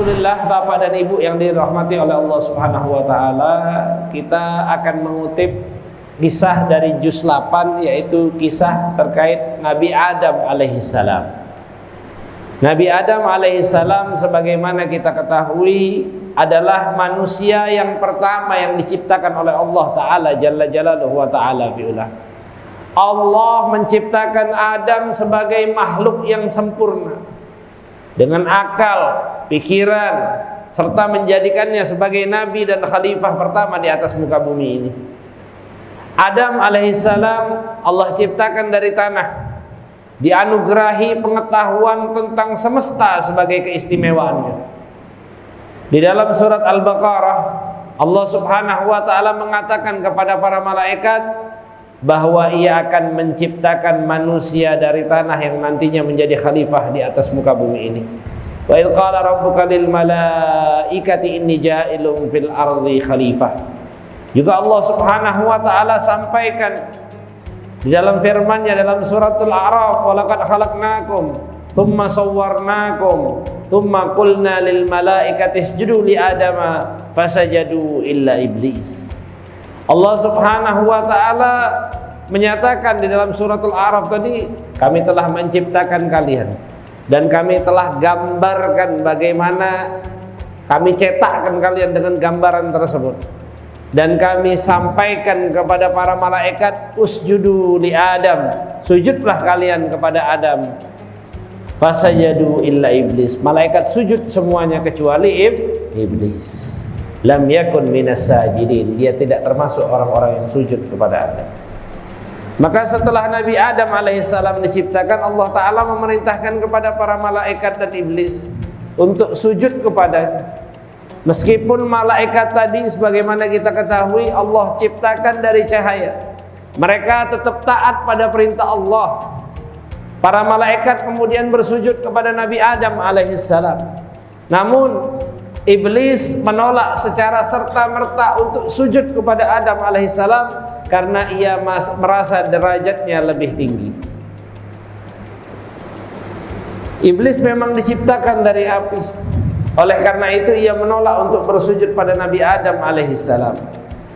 Alhamdulillah Bapak dan Ibu yang dirahmati oleh Allah Subhanahu wa taala, kita akan mengutip kisah dari juz 8, yaitu kisah terkait Nabi Adam alaihissalam. Nabi Adam alaihissalam sebagaimana kita ketahui adalah manusia yang pertama yang diciptakan oleh Allah Ta'ala Jalla Jalaluhu wa Ta'ala fi'ulah. Allah menciptakan Adam sebagai makhluk yang sempurna dengan akal, pikiran, serta menjadikannya sebagai nabi dan khalifah pertama di atas muka bumi ini. Adam alaihissalam Allah ciptakan dari tanah, dianugerahi pengetahuan tentang semesta sebagai keistimewaannya. Di dalam surat Al-Baqarah, Allah Subhanahu wa taala mengatakan kepada para malaikat bahwa Ia akan menciptakan manusia dari tanah yang nantinya menjadi khalifah di atas muka bumi ini. Wa idz qala rabbuka lil malaikati inni ja'ilun fil ardi khalifah. Juga Allah Subhanahu wa taala sampaikan di dalam firman-Nya dalam suratul A'raf, wa laqad khalaqnakum tsumma sawwarnakum tsumma qulna lil malaikati isjudu li adama fasajadu illa iblis. Allah Subhanahu wa taala menyatakan di dalam suratul A'raf tadi, kami telah menciptakan kalian dan kami telah gambarkan bagaimana kami cetakkan kalian dengan gambaran tersebut. Dan kami sampaikan kepada para malaikat, usjudu li Adam, sujudlah kalian kepada Adam. Fasajadu illa iblis, malaikat sujud semuanya kecuali iblis. Lam yakun minas sajidin, dia tidak termasuk orang-orang yang sujud kepada Adam. Maka setelah Nabi Adam alaihissalam diciptakan, Allah Ta'ala memerintahkan kepada para malaikat dan iblis untuk sujud kepadanya. Meskipun malaikat tadi sebagaimana kita ketahui Allah ciptakan dari cahaya, mereka tetap taat pada perintah Allah. Para malaikat kemudian bersujud kepada Nabi Adam alaihissalam. Namun iblis menolak secara serta-merta untuk sujud kepada Adam alaihissalam karena ia merasa derajatnya lebih tinggi. Iblis memang diciptakan dari api. Oleh karena itu ia menolak untuk bersujud pada Nabi Adam alaihissalam.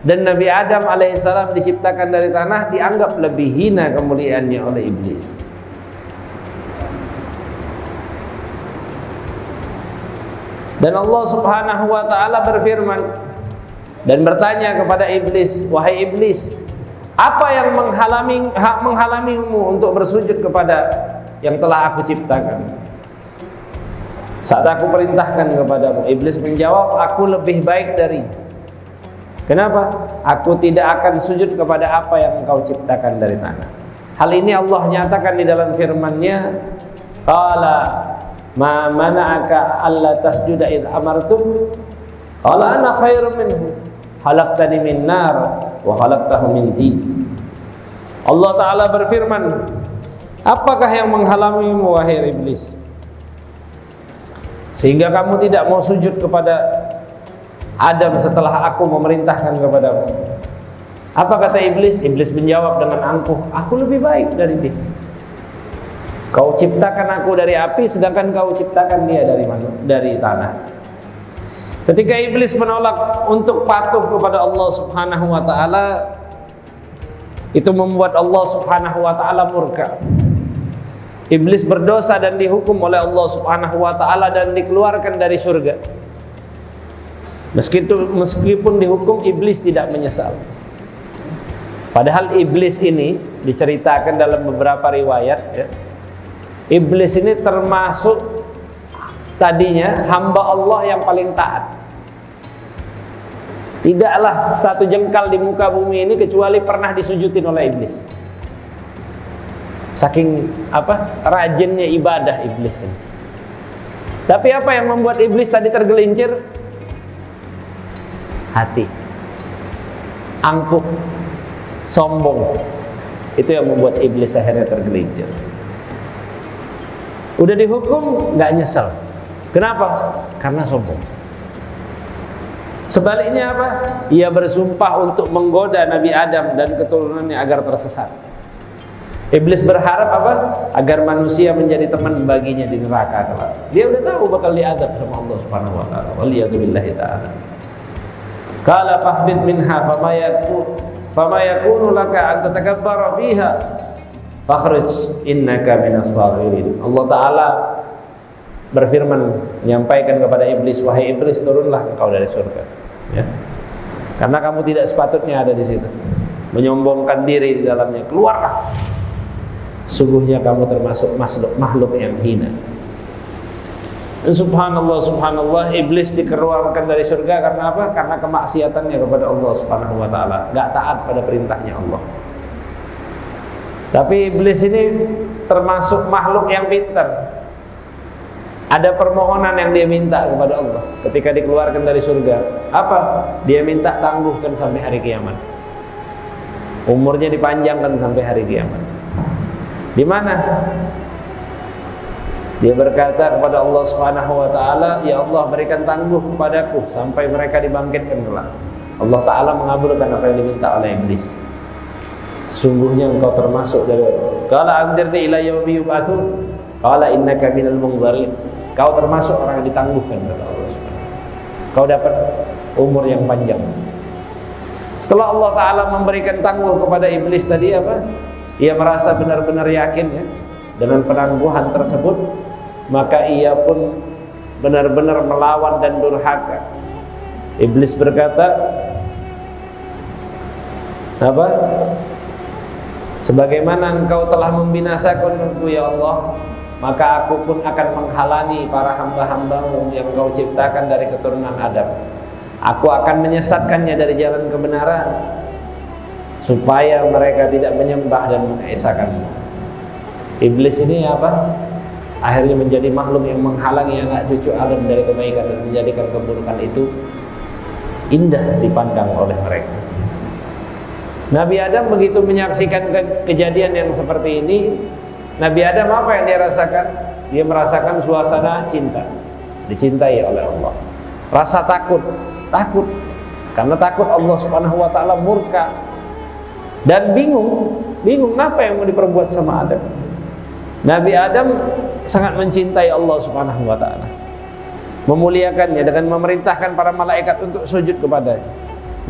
Dan Nabi Adam alaihissalam diciptakan dari tanah, dianggap lebih hina kemuliaannya oleh iblis. Dan Allah Subhanahu wa taala berfirman dan bertanya kepada iblis, wahai iblis, apa yang menghalangimu untuk bersujud kepada yang telah aku ciptakan saat aku perintahkan kepadamu? Iblis menjawab, aku lebih baik dari. Kenapa? Aku tidak akan sujud kepada apa yang engkau ciptakan dari tanah. Hal ini Allah nyatakan di dalam firman-Nya, qala ma mana'aka alla tasjuda id amartuk qala ana khairum minhu khalaqtani min nar wa khalaqtahu min tin. Allah Ta'ala berfirman, apakah yang menghalangimu wahai iblis sehingga kamu tidak mau sujud kepada Adam setelah aku memerintahkan kepadamu? Apa kata iblis? Iblis menjawab dengan angkuh, aku lebih baik dari dia. Kau ciptakan aku dari api, sedangkan kau ciptakan dia dari mana? Dari tanah. Ketika iblis menolak untuk patuh kepada Allah Subhanahu wa taala, itu membuat Allah Subhanahu wa taala murka. Iblis berdosa dan dihukum oleh Allah Subhanahu wa taala dan dikeluarkan dari surga. Meskipun dihukum, iblis tidak menyesal. Padahal iblis ini diceritakan dalam beberapa riwayat ya, iblis ini termasuk tadinya hamba Allah yang paling taat. Tidaklah satu jengkal di muka bumi ini kecuali pernah disujudin oleh iblis. Saking rajinnya ibadah iblis ini. Tapi apa yang membuat iblis tadi tergelincir? Hati, angkuh, sombong. Itu yang membuat iblis akhirnya tergelincir. Udah dihukum nggak nyesel. Kenapa? Karena sombong. Sebaliknya apa? Ia bersumpah untuk menggoda Nabi Adam dan keturunannya agar tersesat. Iblis berharap apa? Agar manusia menjadi teman baginya di neraka kelak. Dia udah tahu bakal diadab sama Allah Subhanahu wa taala. Waliyatubillahi taala. Qala fahbit minha fama yakunu laka an tatakabbara fiha fakhruj innaka minas saghirin. Allah taala berfirman menyampaikan kepada iblis, wahai iblis, turunlah engkau dari surga. Ya. Karena kamu tidak sepatutnya ada di situ. Menyombongkan diri di dalamnya, keluarlah. Sungguhnya kamu termasuk makhluk yang hina. Dan subhanallah, subhanallah, iblis dikeluarkan dari surga karena apa? Karena kemaksiatannya kepada Allah Subhanahu wa taala, enggak taat pada perintahnya Allah. Tapi iblis ini termasuk makhluk yang pintar. Ada permohonan yang dia minta kepada Allah ketika dikeluarkan dari surga. Apa? Dia minta tangguhkan sampai hari kiamat. Umurnya dipanjangkan sampai hari kiamat. Di mana? Dia berkata kepada Allah Subhanahu wa taala, "Ya Allah, berikan tangguh kepadaku sampai mereka dibangkitkan kelak." Allah taala mengabulkan apa yang diminta oleh iblis. Sungguhnya engkau termasuk dari qala anzirni ila yaumi yub'atsun qala innaka minal munzirin. Kau termasuk orang yang ditangguhkan oleh Allah Subhanahu. Kau dapat umur yang panjang. Setelah Allah taala memberikan tangguh kepada iblis tadi apa? Ia merasa benar-benar yakin ya dengan penangguhan tersebut, maka ia pun benar-benar melawan dan durhaka. Iblis berkata, apa? Sebagaimana engkau telah membinasakanku ya Allah, maka aku pun akan menghalangi para hamba-hambamu yang kau ciptakan dari keturunan Adam. Aku akan menyesatkannya dari jalan kebenaran, supaya mereka tidak menyembah dan mengesahkanmu. Iblis ini apa? Akhirnya menjadi makhluk yang menghalangi anak cucu Adam dari kebaikan dan menjadikan keburukan itu indah dipandang oleh mereka. Nabi Adam begitu menyaksikan kejadian yang seperti ini, Nabi Adam apa yang dia rasakan? Dia merasakan suasana cinta, dicintai oleh Allah. Rasa takut karena takut Allah Subhanahu wa taala murka. Dan bingung apa yang mau diperbuat sama Adam. Nabi Adam sangat mencintai Allah Subhanahu wa taala, memuliakannya dengan memerintahkan para malaikat untuk sujud kepadanya.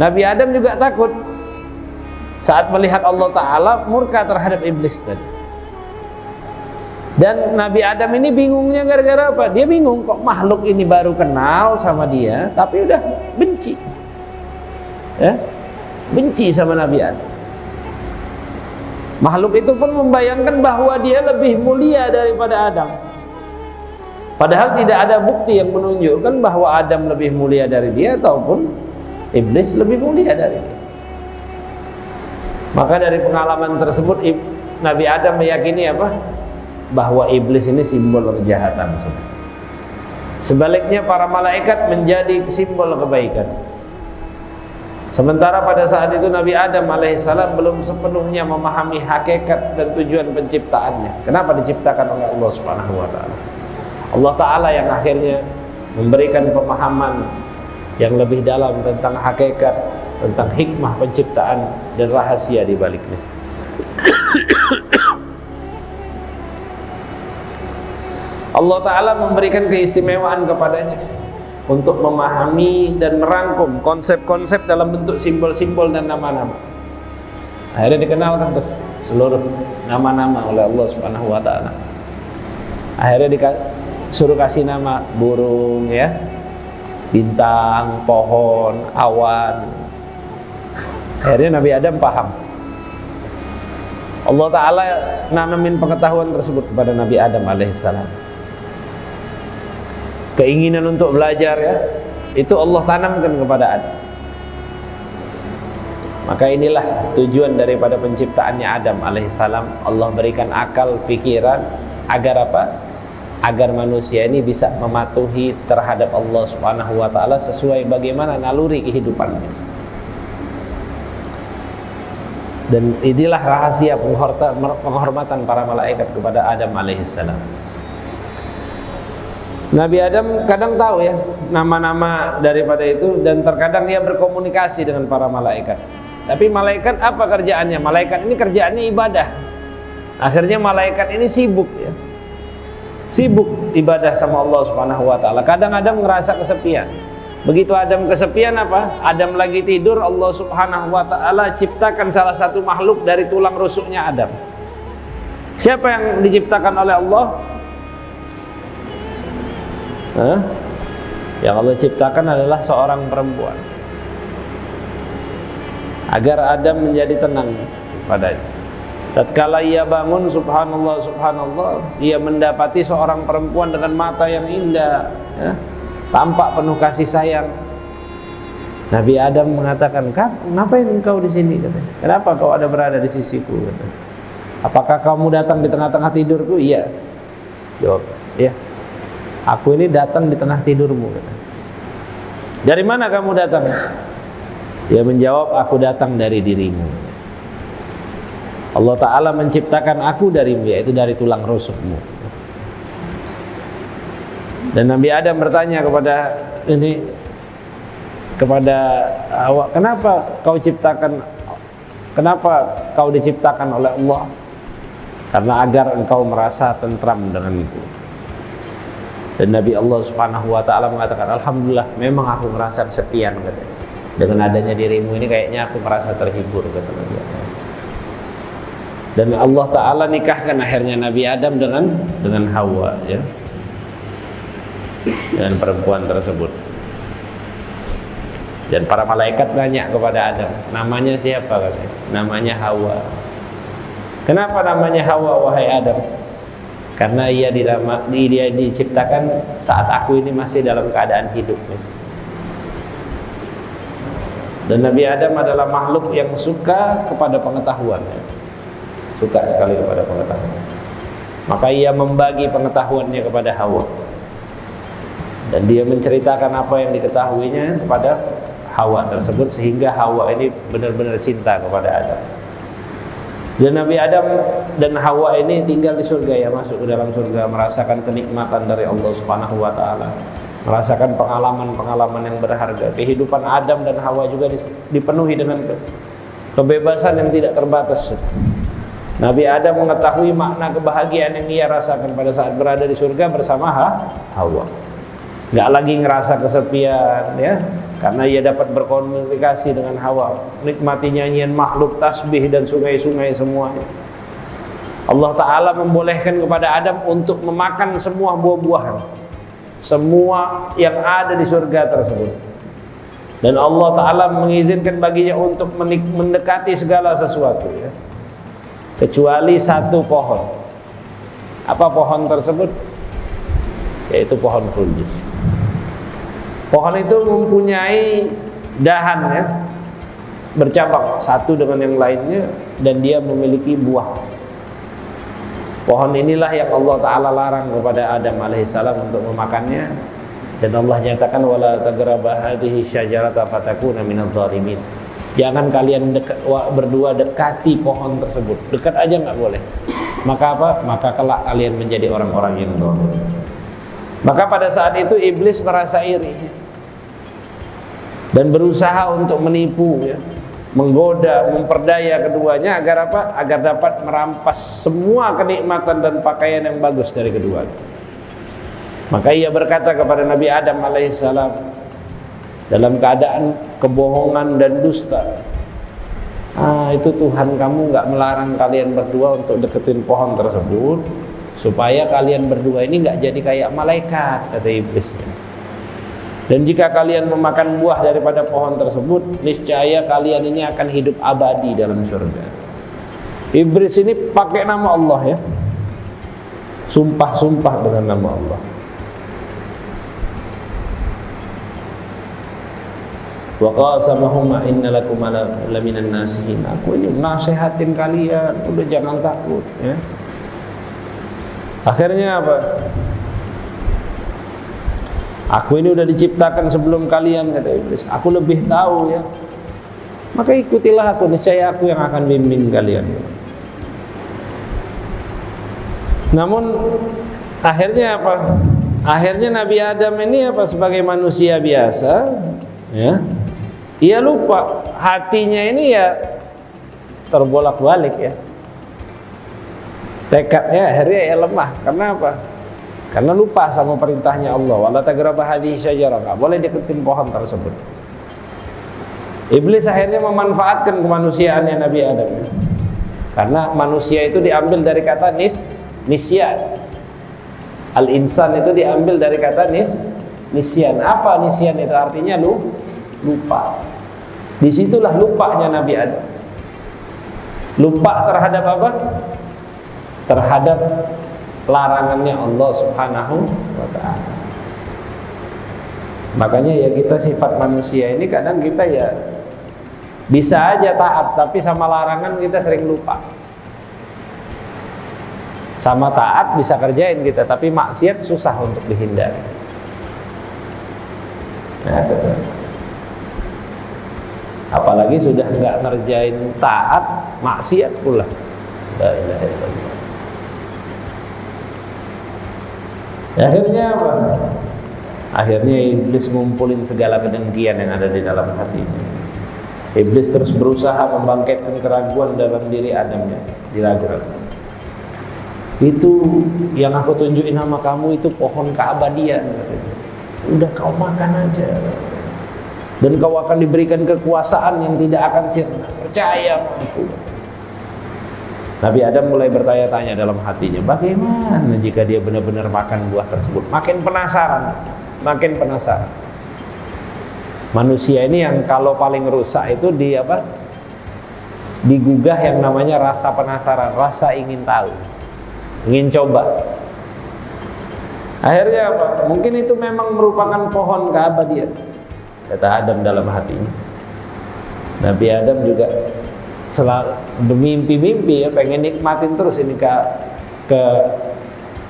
Nabi Adam juga takut saat melihat Allah taala murka terhadap iblis tadi. Dan Nabi Adam ini bingungnya gara-gara apa? Dia bingung, kok makhluk ini baru kenal sama dia tapi udah benci. Ya? Benci sama Nabi Adam. Makhluk itu pun membayangkan bahwa dia lebih mulia daripada Adam. Padahal tidak ada bukti yang menunjukkan bahwa Adam lebih mulia dari dia ataupun iblis lebih mulia dari dia. Maka dari pengalaman tersebut Nabi Adam meyakini apa? Bahwa iblis ini simbol kejahatan. Sebaliknya para malaikat menjadi simbol kebaikan. Sementara pada saat itu Nabi Adam alaihissalam belum sepenuhnya memahami hakikat dan tujuan penciptaannya. Kenapa diciptakan oleh Allah Subhanahu wa taala? Allah taala yang akhirnya memberikan pemahaman yang lebih dalam tentang hakikat, tentang hikmah penciptaan dan rahasia di baliknya. Allah taala memberikan keistimewaan kepadanya untuk memahami dan merangkum konsep-konsep dalam bentuk simbol-simbol dan nama-nama. Akhirnya dikenalkan tuh seluruh nama-nama oleh Allah Subhanahu wa taala. Akhirnya disuruh kasih nama burung ya, bintang, pohon, awan. Akhirnya Nabi Adam paham. Allah taala nanamin pengetahuan tersebut kepada Nabi Adam alaihissalam. Keinginan untuk belajar ya, itu Allah tanamkan kepada Adam. Maka inilah tujuan daripada penciptaannya Adam alaihissalam. Allah berikan akal, pikiran, agar apa? Agar manusia ini bisa mematuhi terhadap Allah Subhanahu wa taala sesuai bagaimana naluri kehidupannya. Dan inilah rahasia penghormatan para malaikat kepada Adam alaihissalam. Nabi Adam kadang tahu ya nama-nama daripada itu, dan terkadang dia berkomunikasi dengan para malaikat. Tapi malaikat apa kerjaannya? Malaikat ini kerjaannya ibadah. Akhirnya malaikat ini sibuk ya. Sibuk ibadah sama Allah Subhanahu wa taala. Kadang Adam ngerasa kesepian. Begitu Adam kesepian apa? Adam lagi tidur, Allah Subhanahu wa taala ciptakan salah satu makhluk dari tulang rusuknya Adam. Siapa yang diciptakan oleh Allah? Yang Allah ciptakan adalah seorang perempuan. Agar Adam menjadi tenang padanya. Tatkala ia bangun, subhanallah, subhanallah, ia mendapati seorang perempuan dengan mata yang indah, ya, tampak penuh kasih sayang. Nabi Adam mengatakan, "Ngapain engkau di sini?" katanya. "Kenapa kau ada berada di sisiku?" katanya. "Apakah kamu datang di tengah-tengah tidurku?" "Iya." Jawab, "Iya. Aku ini datang di tengah tidurmu." katanya. "Dari mana kamu datang?" Dia menjawab, "Aku datang dari dirimu. Allah Ta'ala menciptakan aku darimu, yaitu dari tulang rusukmu." Dan Nabi Adam bertanya kepada Hawa, kenapa kau diciptakan oleh Allah? Karena agar engkau merasa tentram denganku. Dan Nabi Allah Subhanahu wa taala mengatakan, "Alhamdulillah, memang aku merasa kesepian," katanya. "Dengan adanya dirimu ini kayaknya aku merasa terhibur," kata Nabi Adam. Dan Allah Ta'ala nikahkan akhirnya Nabi Adam dengan Hawa, ya, dengan perempuan tersebut. Dan para malaikat nanya kepada Adam, "Namanya siapa?" katanya. "Namanya Hawa." "Kenapa namanya Hawa, wahai Adam?" "Karena dia diciptakan saat aku ini masih dalam keadaan hidup." Dan Nabi Adam adalah makhluk yang suka kepada pengetahuan, ya. Suka sekali kepada pengetahuan. Maka ia membagi pengetahuannya kepada Hawa. Dan dia menceritakan apa yang diketahuinya kepada Hawa tersebut, sehingga Hawa ini benar-benar cinta kepada Adam. Dan Nabi Adam dan Hawa ini tinggal di surga, ya, masuk ke dalam surga, merasakan kenikmatan dari Allah Subhanahu wa taala, merasakan pengalaman-pengalaman yang berharga. Kehidupan Adam dan Hawa juga dipenuhi dengan kebebasan yang tidak terbatas. Nabi Adam mengetahui makna kebahagiaan yang ia rasakan pada saat berada di surga bersama Hawa. Gak lagi ngerasa kesepian, ya, karena ia dapat berkomunikasi dengan Hawa, nikmati nyanyian makhluk, tasbih dan sungai-sungai semuanya. Allah Ta'ala membolehkan kepada Adam untuk memakan semua buah-buahan, semua yang ada di surga tersebut. Dan Allah Ta'ala mengizinkan baginya untuk mendekati segala sesuatu, ya, kecuali satu pohon. Apa pohon tersebut? Yaitu pohon khuldi. Pohon itu mempunyai dahan, ya, bercabang satu dengan yang lainnya, dan dia memiliki buah. Pohon inilah yang Allah Ta'ala larang kepada Adam alaihissalam untuk memakannya. Dan Allah nyatakan, "Wala tagraba hadhihi syajarata fatakuna minadh dhalimin." Jangan kalian berdua dekati pohon tersebut. Dekat aja nggak boleh. Maka apa? Maka kelak kalian menjadi orang-orang yang zalim. Maka pada saat itu iblis merasa iri dan berusaha untuk menipu, ya, menggoda, memperdaya keduanya agar apa? Agar dapat merampas semua kenikmatan dan pakaian yang bagus dari keduanya. Maka ia berkata kepada Nabi Adam alaihissalam dalam keadaan kebohongan dan dusta, "Itu Tuhan kamu nggak melarang kalian berdua untuk deketin pohon tersebut supaya kalian berdua ini nggak jadi kayak malaikat," kata iblis. "Dan jika kalian memakan buah daripada pohon tersebut, niscaya kalian ini akan hidup abadi dalam surga." Iblis ini pakai nama Allah, ya, sumpah-sumpah dengan nama Allah. Wa qasamahuma innalakum laminan nasihin. Aku ini nasihatin kalian, udah jangan takut, ya. Akhirnya apa? "Aku ini udah diciptakan sebelum kalian," kata iblis. "Aku lebih tahu, ya. Maka ikutilah aku, niscaya aku yang akan bimbing kalian." Namun akhirnya apa? Akhirnya Nabi Adam ini apa? Sebagai manusia biasa, ya, ia lupa, hatinya ini ya terbolak-balik, ya. Tekadnya akhirnya ya lemah. Karena apa? Karena lupa sama perintahnya Allah. Wala tagrabah hadhihi syajarah, enggak boleh deketin pohon tersebut. Iblis akhirnya memanfaatkan kemanusiaannya Nabi Adam. Karena manusia itu diambil dari kata nisyan. Al-insan itu diambil dari kata nisyan. Apa nisyan itu? Artinya lupa. Disitulah lupanya Nabi Adam. Lupa terhadap apa? Terhadap larangannya Allah Subhanahu wa ta'ala. Makanya ya kita sifat manusia ini kadang kita ya bisa aja taat, tapi sama larangan kita sering lupa. Sama taat bisa kerjain kita, tapi maksiat susah untuk dihindari. Nah, apalagi sudah nggak ngerjain taat, maksiat pula. La ilaha illallah. Akhirnya apa? Akhirnya iblis ngumpulin segala kedengkian yang ada di dalam hatinya. Iblis terus berusaha membangkitkan keraguan dalam diri Adamnya, diragu-ragu. Itu yang aku tunjukin sama kamu itu pohon keabadian. Udah kau makan aja, dan kau akan diberikan kekuasaan yang tidak akan sirna. Percaya aku. Nabi Adam mulai bertanya-tanya dalam hatinya, bagaimana jika dia benar-benar makan buah tersebut? Makin penasaran. Manusia ini yang kalau paling rusak itu di apa? Digugah yang namanya rasa penasaran, rasa ingin tahu, ingin coba. Akhirnya apa? Mungkin itu memang merupakan pohon keabadian, kata Adam dalam hatinya. Nabi Adam juga selalu bermimpi-mimpi ya, pengen nikmatin terus ini ke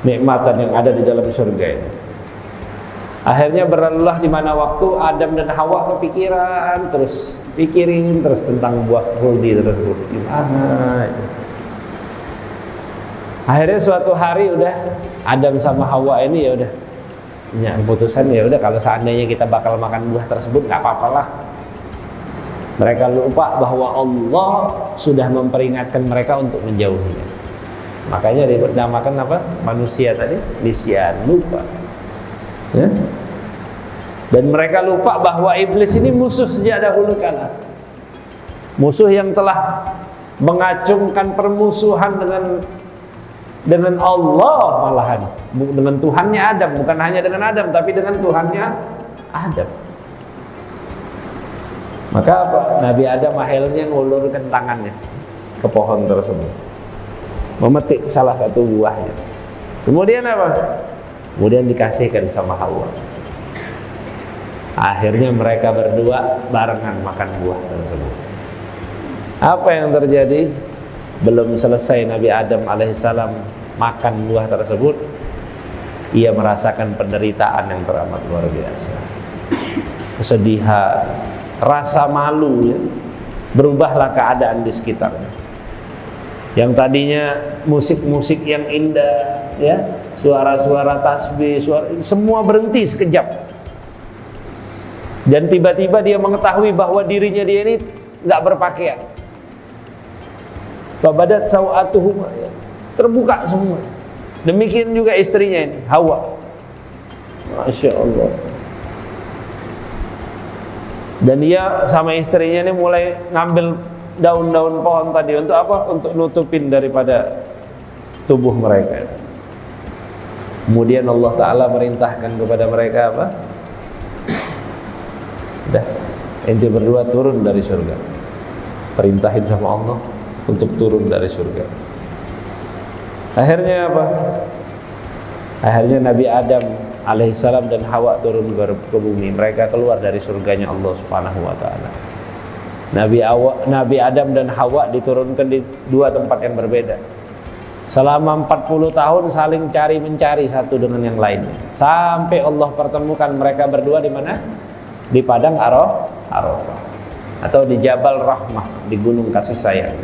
nikmatan yang ada di dalam surga ini. Akhirnya berlalulah di mana waktu Adam dan Hawa kepikiran pikirin terus tentang buah khuldi tersebut. Gimana itu? Akhirnya suatu hari udah Adam sama Hawa ini ya udah punya keputusan, ya udah kalau seandainya kita bakal makan buah tersebut nggak apa-apalah. Mereka lupa bahwa Allah sudah memperingatkan mereka untuk menjauhinya. Makanya dinamakan apa? Manusia tadi nisyan, lupa. Ya? Dan mereka lupa bahwa iblis ini musuh sejak dahulu kala. Musuh yang telah mengacungkan permusuhan dengan Allah malahan, dengan Tuhannya Adam, bukan hanya dengan Adam tapi dengan Tuhannya Adam. Maka apa? Nabi Adam akhirnya ngulurkan tangannya ke pohon tersebut, memetik salah satu buahnya. Kemudian apa? Kemudian dikasihkan sama Hawa. Akhirnya mereka berdua barengan makan buah tersebut. Apa yang terjadi? Belum selesai Nabi Adam alaihissalam makan buah tersebut, ia merasakan penderitaan yang teramat luar biasa. Kesedihan, rasa malu ya. Berubahlah keadaan di sekitarnya. Yang tadinya musik-musik yang indah ya, suara-suara tasbih, semua berhenti sekejap. Dan tiba-tiba dia mengetahui bahwa dirinya dia ini enggak berpakaian. Fabadat sawatuhuma, ya. Terbuka semua. Demikian juga istrinya ini, Hawa. Masya Allah. Dan dia sama istrinya ini mulai ngambil daun-daun pohon tadi untuk apa? Untuk nutupin daripada tubuh mereka. Kemudian Allah Ta'ala merintahkan kepada mereka apa? Udah, ente berdua turun dari surga. Perintahin sama Allah untuk turun dari surga. Akhirnya apa? Akhirnya Nabi Adam alaihissalam dan Hawa turun ke bumi. Mereka keluar dari surganya Allah Subhanahu wa ta'ala. Nabi Adam dan Hawa diturunkan di dua tempat yang berbeda. Selama 40 tahun saling mencari satu dengan yang lainnya, sampai Allah pertemukan mereka berdua di mana? Di padang Arafah atau di Jabal Rahmah, di gunung kasih sayang.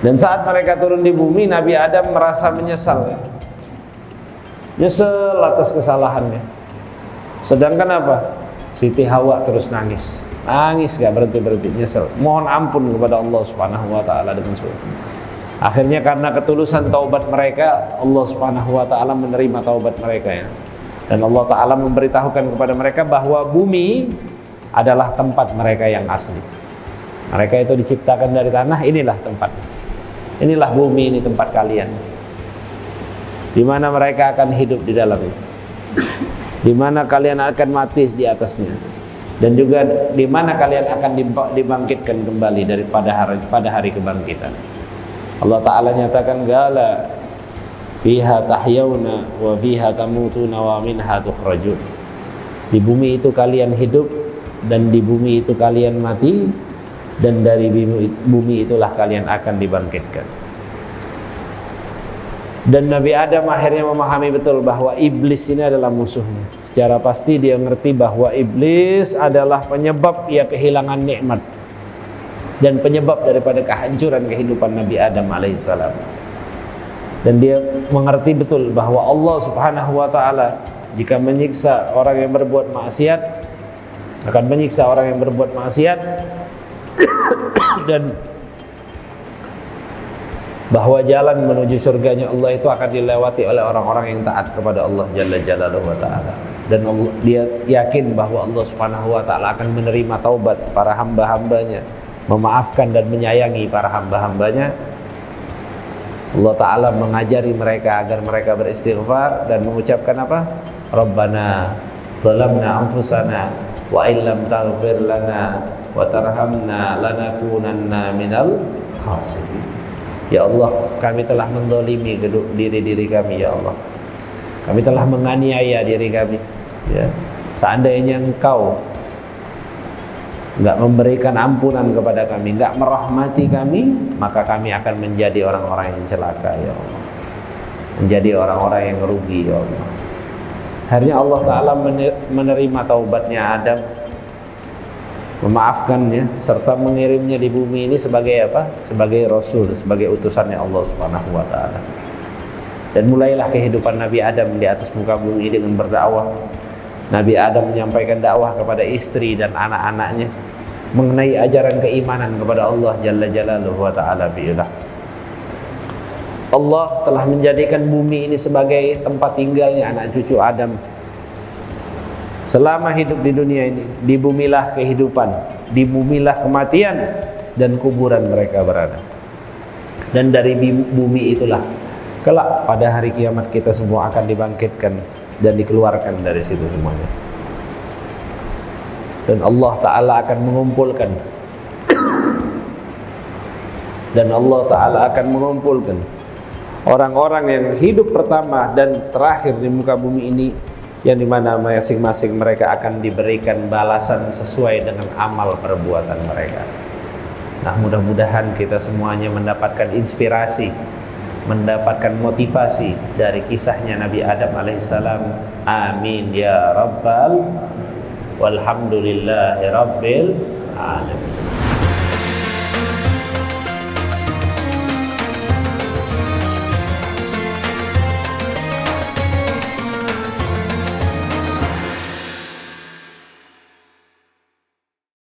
Dan saat mereka turun di bumi, Nabi Adam merasa menyesal. Nyesel atas kesalahannya. Sedangkan apa? Siti Hawa terus nangis gak berhenti nyesel. Mohon ampun kepada Allah Subhanahu wa ta'ala dengan surga. Akhirnya karena ketulusan taubat mereka, Allah Subhanahu wa taala menerima taubat mereka ya. Dan Allah taala memberitahukan kepada mereka bahwa bumi adalah tempat mereka yang asli. Mereka itu diciptakan dari tanah, inilah tempat. Inilah bumi, ini tempat kalian. Di mana mereka akan hidup di dalamnya. Di mana kalian akan mati di atasnya. Dan juga di mana kalian akan dibangkitkan kembali pada hari kebangkitan. Allah Ta'ala nyatakan gala fiha tahyawna wa fiha tamutuna wa minha tukhrajun. Di bumi itu kalian hidup dan di bumi itu kalian mati dan dari bumi itulah kalian akan dibangkitkan. Dan Nabi Adam akhirnya memahami betul bahwa iblis ini adalah musuhnya. Secara pasti dia mengerti bahwa iblis adalah penyebab ia kehilangan nikmat dan penyebab daripada kehancuran kehidupan Nabi Adam alaihissalam. Dan dia mengerti betul bahwa Allah Subhanahu wa taala jika menyiksa orang yang berbuat maksiat akan menyiksa orang yang berbuat maksiat dan bahwa jalan menuju surganya Allah itu akan dilewati oleh orang-orang yang taat kepada Allah Jalla Jalaluhu wa ta'ala. Dan dia yakin bahwa Allah Subhanahu wa ta'ala akan menerima taubat para hamba-hambanya, memaafkan dan menyayangi para hamba-hambanya. Allah Ta'ala mengajari mereka agar mereka beristighfar dan mengucapkan apa? Rabbana zalamna anfusana wa illam taghfir lana wa tarhamna lanakunanna minal khasirin. Ya Allah, kami telah menzalimi diri kami ya Allah. Kami telah menganiaya diri kami ya. Seandainya Engkau enggak memberikan ampunan kepada kami, enggak merahmati kami, maka kami akan menjadi orang-orang yang celaka ya Allah. Menjadi orang-orang yang rugi ya Allah. Akhirnya Allah Ta'ala menerima taubatnya Adam, memaafkannya serta mengirimnya di bumi ini sebagai apa? Sebagai rasul, sebagai utusannya Allah Subhanahu wa taala. Dan mulailah kehidupan Nabi Adam di atas muka bumi dengan berdakwah. Nabi Adam menyampaikan dakwah kepada istri dan anak-anaknya mengenai ajaran keimanan kepada Allah Jalla Jalaluhu wa ta'ala bi'illah. Allah telah menjadikan bumi ini sebagai tempat tinggalnya anak cucu Adam. Selama hidup di dunia ini, di bumilah kehidupan, di bumilah kematian dan kuburan mereka berada. Dan dari bumi itulah kelak pada hari kiamat kita semua akan dibangkitkan dan dikeluarkan dari situ semuanya. Dan Allah Ta'ala akan mengumpulkan orang-orang yang hidup pertama dan terakhir di muka bumi ini, yang dimana masing-masing mereka akan diberikan balasan sesuai dengan amal perbuatan mereka. Nah, mudah-mudahan kita semuanya mendapatkan inspirasi, mendapatkan motivasi dari kisahnya Nabi Adam alaihissalam. Amin ya rabbal walhamdulillahi rabbil alamin.